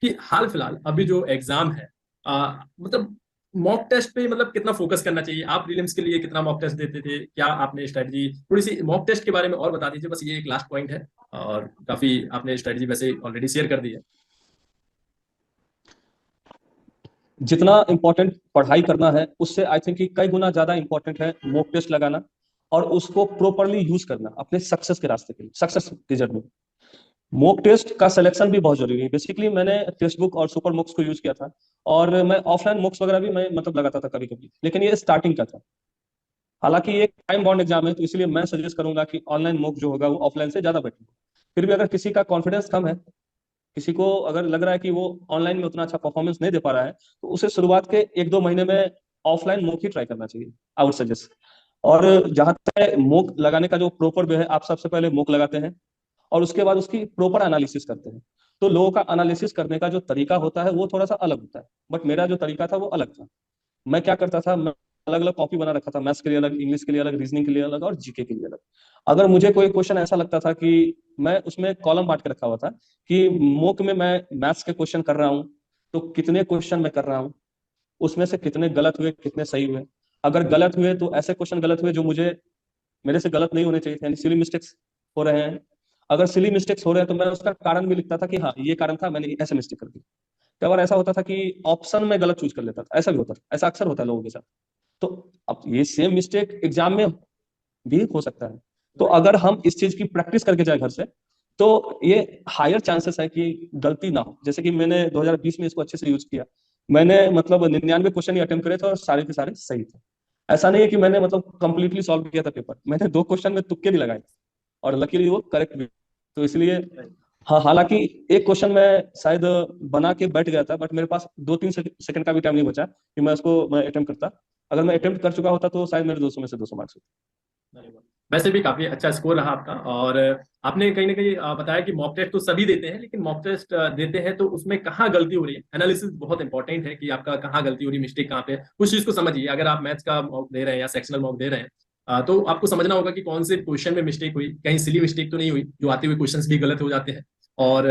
कि हाल फिलहाल अभी जो एग्जाम है, मतलब मॉक टेस्ट पे मतलब कितना फोकस करना चाहिए? आप प्रीलिम्स के लिए कितना मॉक टेस्ट देते थे? क्या आपने स्ट्रेटजी थोड़ी सी मॉक टेस्ट के बारे में और बता दीजिए, बस ये एक लास्ट पॉइंट है। और काफी आपने स्ट्रेटजी वैसे ऑलरेडी शेयर कर दी है। जितना इंपॉर्टेंट पढ़ाई करना है उससे आई थिंक कि कई गुना ज्यादा इंपॉर्टेंट है मॉक टेस्ट लगाना और उसको प्रॉपरली यूज करना अपने सक्सेस के रास्ते के लिए, सक्सेस की जर्नी। मॉक टेस्ट का सिलेक्शन भी बहुत जरूरी है। बेसिकली मैंने टेक्स्ट बुक और सुपर मॉक्स को यूज किया था, और मैं ऑफलाइन मॉक्स वगैरह भी मैं मतलब लगाता था कभी कभी, लेकिन ये स्टार्टिंग का था। हालांकि ये टाइम बाउंड एग्जाम है, तो इसलिए मैं सजेस्ट करूंगा कि ऑनलाइन मॉक जो होगा वो ऑफलाइन से ज्यादा बेटर होगा। फिर भी अगर किसी का कॉन्फिडेंस कम है, किसी को अगर लग रहा है कि वो ऑनलाइन में उतना अच्छा परफॉर्मेंस नहीं दे पा रहा है, तो उसे शुरुआत के 1-2 महीने में ऑफलाइन मॉक ही ट्राई करना चाहिए, आई वुड सजेस्ट। और जहां तक मॉक लगाने का जो प्रॉपर वे है, आप सबसे पहले मॉक लगाते हैं और उसके बाद उसकी प्रॉपर एनालिसिस करते हैं। तो लोगों का एनालिसिस करने का जो तरीका होता है वो थोड़ा सा अलग होता है, बट मेरा जो तरीका था वो अलग था। मैं क्या करता था, मैं अलग अलग कॉपी बना रखा था, मैथ्स के लिए अलग, इंग्लिश के लिए अलग, रीजनिंग के लिए अलग और जीके के लिए अलग। अगर मुझे कोई क्वेश्चन ऐसा लगता था कि मैं उसमें कॉलम बांट के रखा हुआ था कि मोक में मैं मैथ्स के क्वेश्चन कर रहा हूँ, तो कितने क्वेश्चन मैं कर रहा हूँ, उसमें से कितने गलत हुए कितने सही हुए। अगर गलत हुए तो ऐसे क्वेश्चन गलत हुए जो मुझे, मेरे से गलत नहीं होने चाहिए थे, यानी सिली मिस्टेक्स हो रहे हैं। अगर सिली मिस्टेक्स हो रहे हैं तो मैं उसका कारण भी लिखता था कि हाँ ये कारण था, मैंने ऐसे मिस्टेक कर दी। कई बार ऐसा होता था कि ऑप्शन में गलत चूज कर लेता था, ऐसा भी होता था, ऐसा अक्सर होता है लोगों के साथ। तो अब ये सेम मिस्टेक एग्जाम में भी हो सकता है। तो अगर हम इस चीज की प्रैक्टिस करके जाए घर से, तो ये हायर चांसेस है कि गलती ना हो। जैसे कि मैंने 2020 में इसको अच्छे से यूज किया। मैंने मतलब 99 क्वेश्चन ही अटेम्प्ट करे थे और सारे के सारे सही थे। ऐसा नहीं है कि मैंने मतलब कंप्लीटली सॉल्व किया था पेपर, मैंने 2 क्वेश्चन में तुक्के भी लगाए थे और लकीली वो करेक्ट भी। तो इसलिए हाँ, हालांकि एक क्वेश्चन मैं शायद बना के बैठ गया था, बट मेरे पास 2-3 सेकंड का भी टाइम नहीं बचा कि मैं उसको मैं अटेम्प्ट करता। अगर मैं अटेम्प्ट कर चुका होता तो शायद मेरे 200 में से 200 मार्क्स होते। अरे वाह। वैसे भी काफी अच्छा स्कोर रहा आपका। और आपने कहीं ना कहीं बताया कि मॉक टेस्ट तो सभी देते हैं, लेकिन मॉक टेस्ट देते हैं तो उसमें कहाँ गलती हो रही है, एनालिसिस बहुत इंपॉर्टेंट है कि आपका कहाँ गलती हो रही है, मिस्टेक कहाँ पे है। उस चीज को समझिए। अगर आप मैथ्स का मॉक दे रहे हैं या सेक्शनल मॉक दे रहे हैं, तो आपको समझना होगा कि कौन से क्वेश्चन में मिस्टेक हुई, कहीं सिली मिस्टेक तो नहीं हुई, जो आते हुए क्वेश्चंस भी गलत हो जाते हैं। और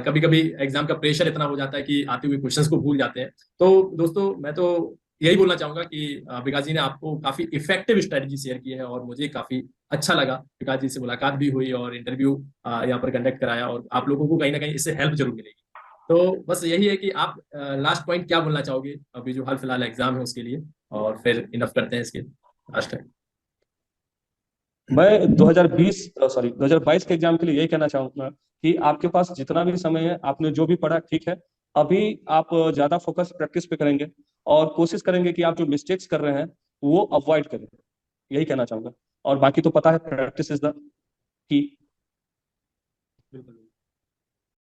कभी कभी एग्जाम का प्रेशर इतना हो जाता है कि आते हुए क्वेश्चंस को भूल जाते हैं। तो दोस्तों, मैं तो यही बोलना चाहूंगा कि विकास जी ने आपको काफी इफेक्टिव स्ट्रेटजी शेयर की है, और मुझे काफी अच्छा लगा। विकास जी से मुलाकात भी हुई और इंटरव्यू यहाँ पर कंडक्ट कराया, और आप लोगों को कहीं ना कहीं इससे हेल्प जरूर मिलेगी। तो बस यही है कि आप लास्ट पॉइंट क्या बोलना चाहोगे अभी जो हाल फिलहाल एग्जाम है उसके लिए, और फिर इनफ करते हैं इसके लास्ट टाइम। मैं 2020 सॉरी 2022 के एग्जाम के लिए यही कहना चाहूंगा कि आपके पास जितना भी समय है, आपने जो भी पढ़ा ठीक है। अभी आप ज्यादा फोकस प्रैक्टिस पे करेंगे और कोशिश करेंगे कि आप जो मिस्टेक्स कर रहे हैं वो अवॉइड करें, यही कहना चाहूंगा। और बाकी तो पता है, प्रैक्टिस इज द की। बिल्कुल।